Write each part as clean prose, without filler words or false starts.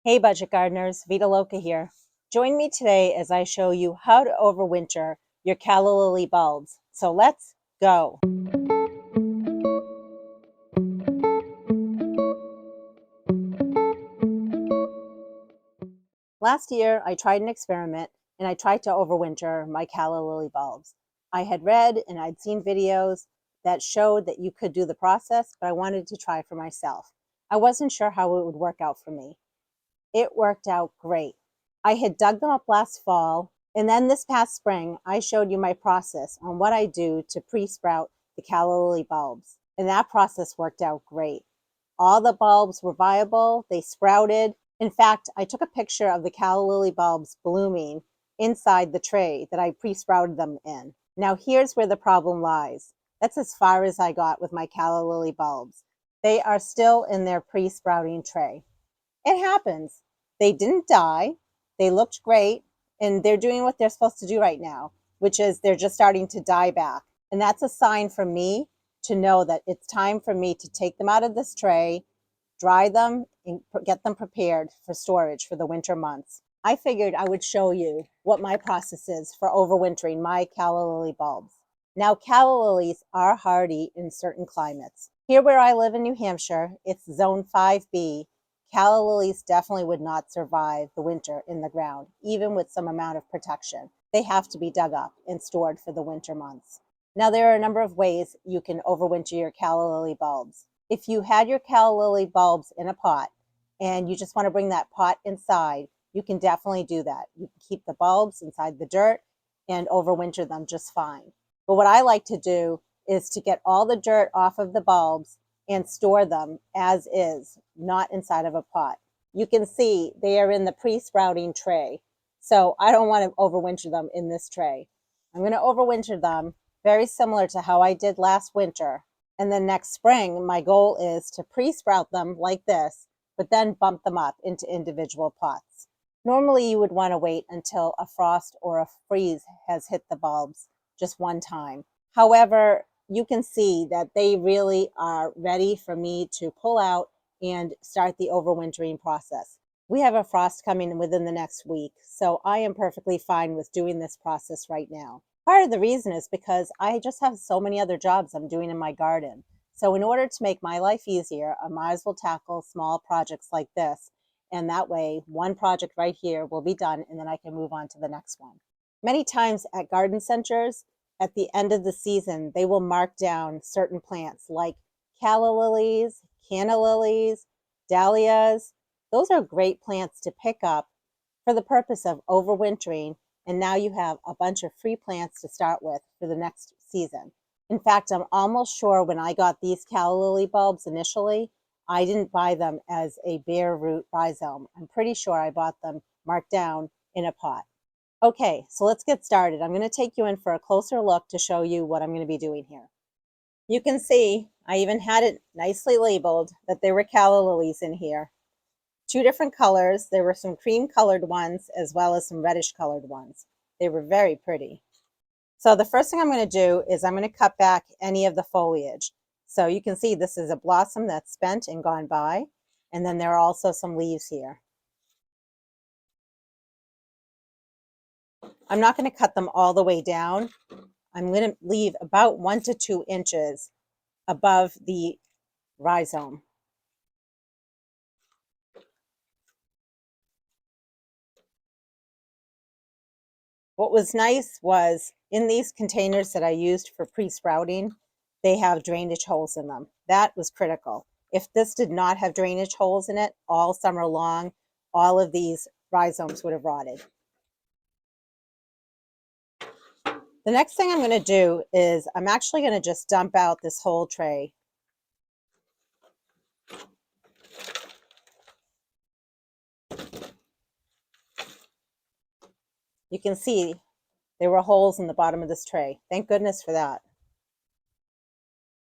Hey budget gardeners, Vita Loca here. Join me today as I show you how to overwinter your calla lily bulbs. So let's go. Last year I tried an experiment and I tried to overwinter my calla lily bulbs. I had read and I'd seen videos that showed that you could do the process, but I wanted to try for myself. I wasn't sure how it would work out for me. It worked out great. I had dug them up last fall, and then this past spring, I showed you my process on what I do to pre-sprout the calla lily bulbs. And that process worked out great. All the bulbs were viable, they sprouted. In fact, I took a picture of the calla lily bulbs blooming inside the tray that I pre-sprouted them in. Now here's where the problem lies. That's as far as I got with my calla lily bulbs. They are still in their pre-sprouting tray. It happens. They didn't die. They looked great, and they're doing what they're supposed to do right now, which is they're just starting to die back. And that's a sign for me to know that it's time for me to take them out of this tray, dry them, and get them prepared for storage for the winter months. I figured I would show you what my process is for overwintering my calla lily bulbs. Now, calla lilies are hardy in certain climates. Here where I live in New Hampshire, it's zone 5B. Calla lilies definitely would not survive the winter in the ground, even with some amount of protection. They have to be dug up and stored for the winter months. Now, there are a number of ways you can overwinter your calla lily bulbs. If you had your calla lily bulbs in a pot and you just want to bring that pot inside, you can definitely do that. You can keep the bulbs inside the dirt and overwinter them just fine. But what I like to do is to get all the dirt off of the bulbs and store them as is, not inside of a pot. You can see they are in the pre-sprouting tray. So I don't want to overwinter them in this tray. I'm going to overwinter them very similar to how I did last winter. And then next spring, my goal is to pre-sprout them like this, but then bump them up into individual pots. Normally you would want to wait until a frost or a freeze has hit the bulbs just one time. However, you can see that they really are ready for me to pull out and start the overwintering process. We have a frost coming within the next week, so I am perfectly fine with doing this process right now. Part of the reason is because I just have so many other jobs I'm doing in my garden. So in order to make my life easier, I might as well tackle small projects like this. And that way, one project right here will be done, and then I can move on to the next one. Many times at garden centers, at the end of the season, they will mark down certain plants like calla lilies, canna lilies, dahlias. Those are great plants to pick up for the purpose of overwintering, and now you have a bunch of free plants to start with for the next season. In fact, I'm almost sure when I got these calla lily bulbs initially, I didn't buy them as a bare root rhizome. I'm pretty sure I bought them marked down in a pot. Okay, so let's get started. I'm going to take you in for a closer look to show you what I'm going to be doing here. You can see I even had it nicely labeled that there were calla lilies in here. Two different colors. There were some cream colored ones as well as some reddish colored ones. They were very pretty. So the first thing I'm going to do is I'm going to cut back any of the foliage. So you can see this is a blossom that's spent and gone by. And then there are also some leaves here. I'm not going to cut them all the way down. I'm going to leave about 1 to 2 inches above the rhizome. What was nice was in these containers that I used for pre-sprouting, they have drainage holes in them. That was critical. If this did not have drainage holes in it all summer long, all of these rhizomes would have rotted. The next thing I'm going to do is I'm actually going to just dump out this whole tray. You can see there were holes in the bottom of this tray. Thank goodness for that.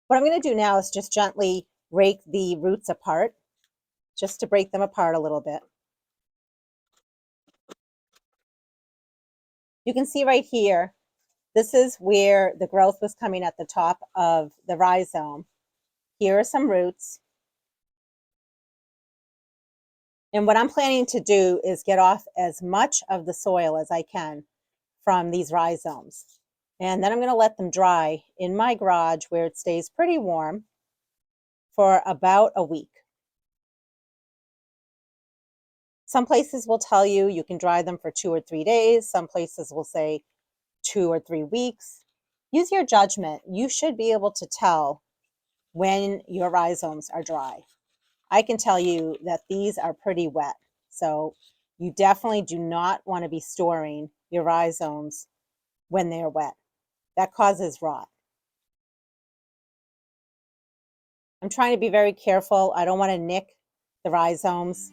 What I'm going to do now is just gently rake the roots apart, just to break them apart a little bit. You can see right here, this is where the growth was coming at the top of the rhizome. Here are some roots. And what I'm planning to do is get off as much of the soil as I can from these rhizomes. And then I'm going to let them dry in my garage where it stays pretty warm for about a week. Some places will tell you you can dry them for 2 or 3 days. Some places will say 2 or 3 weeks. Use your judgment. You should be able to tell when your rhizomes are dry. I can tell you that these are pretty wet. So you definitely do not want to be storing your rhizomes when they're wet. That causes rot. I'm trying to be very careful. I don't want to nick the rhizomes.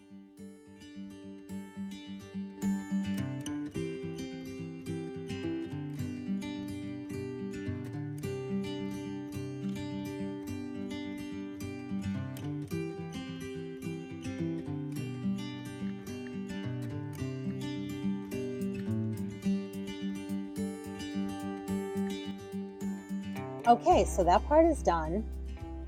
Okay, so that part is done.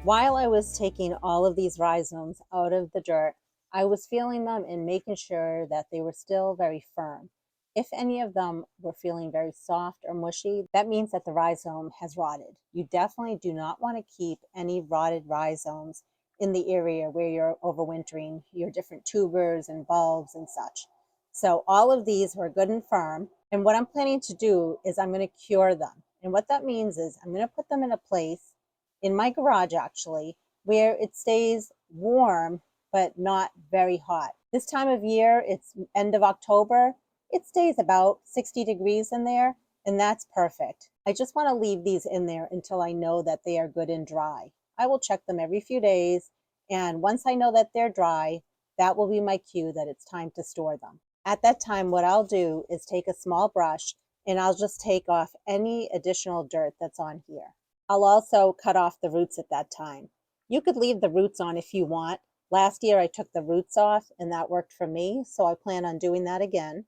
While I was taking all of these rhizomes out of the dirt, I was feeling them and making sure that they were still very firm. If any of them were feeling very soft or mushy, that means that the rhizome has rotted. You definitely do not want to keep any rotted rhizomes in the area where you're overwintering your different tubers and bulbs and such. So all of these were good and firm. And what I'm planning to do is I'm going to cure them. And what that means is I'm going to put them in a place in my garage actually, where it stays warm but not very hot. This time of year, it's end of October, it stays about 60 degrees in there, and that's perfect. I just want to leave these in there until I know that they are good and dry. I will check them every few days, and once I know that they're dry, that will be my cue that it's time to store them. At that time, what I'll do is take a small brush and I'll just take off any additional dirt that's on here. I'll also cut off the roots at that time. You could leave the roots on if you want. Last year I took the roots off and that worked for me, so I plan on doing that again.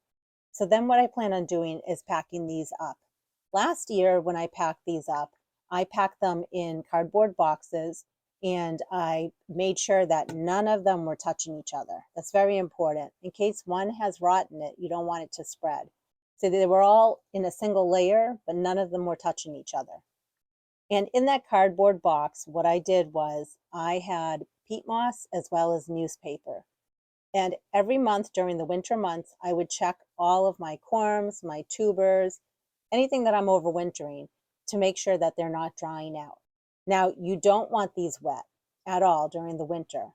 So then what I plan on doing is packing these up. Last year when I packed these up, I packed them in cardboard boxes and I made sure that none of them were touching each other. That's very important. In case one has rot in it, you don't want it to spread. So they were all in a single layer, but none of them were touching each other. And in that cardboard box, what I did was I had peat moss as well as newspaper. And every month during the winter months, I would check all of my corms, my tubers, anything that I'm overwintering to make sure that they're not drying out. Now, you don't want these wet at all during the winter.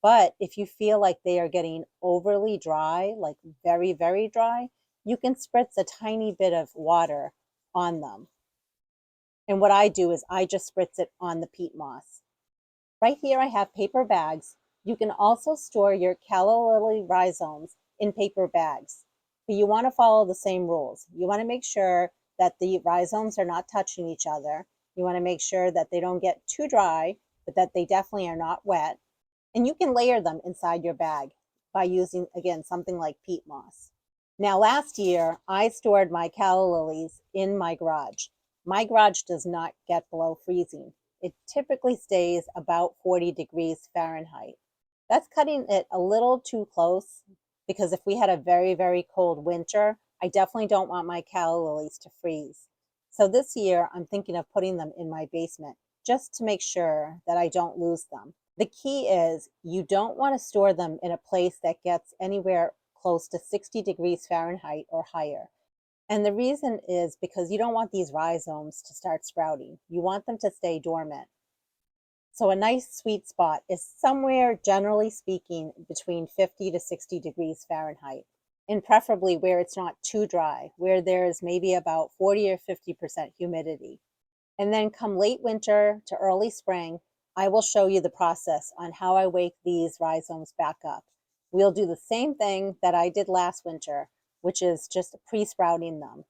But if you feel like they are getting overly dry, like very, very dry, you can spritz a tiny bit of water on them. And what I do is I just spritz it on the peat moss. Right here I have paper bags. You can also store your calla lily rhizomes in paper bags. But you want to follow the same rules. You want to make sure that the rhizomes are not touching each other. You want to make sure that they don't get too dry, but that they definitely are not wet. And you can layer them inside your bag by using, again, something like peat moss. Now, last year, I stored my calla lilies in my garage. My garage does not get below freezing. It typically stays about 40 degrees Fahrenheit. That's cutting it a little too close because if we had a very, very cold winter, I definitely don't want my calla lilies to freeze. So this year, I'm thinking of putting them in my basement just to make sure that I don't lose them. The key is you don't want to store them in a place that gets anywhere close to 60 degrees Fahrenheit or higher. And the reason is because you don't want these rhizomes to start sprouting. You want them to stay dormant. So a nice sweet spot is somewhere, generally speaking, between 50 to 60 degrees Fahrenheit. And preferably where it's not too dry, where there's maybe about 40 or 50% humidity. And then come late winter to early spring, I will show you the process on how I wake these rhizomes back up. We'll do the same thing that I did last winter, which is just pre-sprouting them.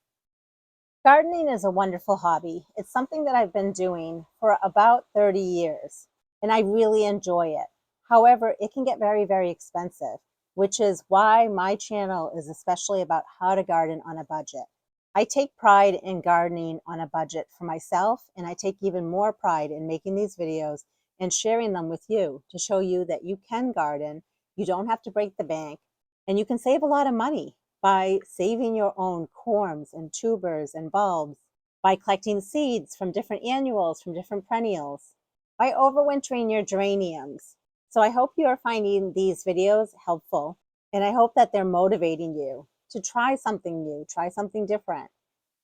Gardening is a wonderful hobby. It's something that I've been doing for about 30 years, and I really enjoy it. However, it can get very, very expensive, which is why my channel is especially about how to garden on a budget. I take pride in gardening on a budget for myself, and I take even more pride in making these videos and sharing them with you to show you that you can garden You don't have to break the bank, and you can save a lot of money by saving your own corms and tubers and bulbs, by collecting seeds from different annuals, from different perennials, by overwintering your geraniums. So I hope you are finding these videos helpful, and I hope that they're motivating you to try something new, try something different.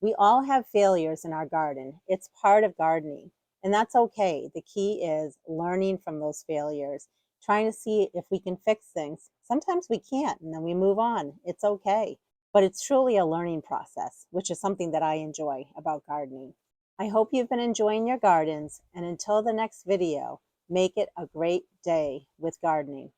We all have failures in our garden. It's part of gardening, and that's okay. The key is learning from those failures, trying to see if we can fix things. Sometimes we can't, and then we move on. It's okay. But it's truly a learning process, which is something that I enjoy about gardening. I hope you've been enjoying your gardens, and until the next video, make it a great day with gardening.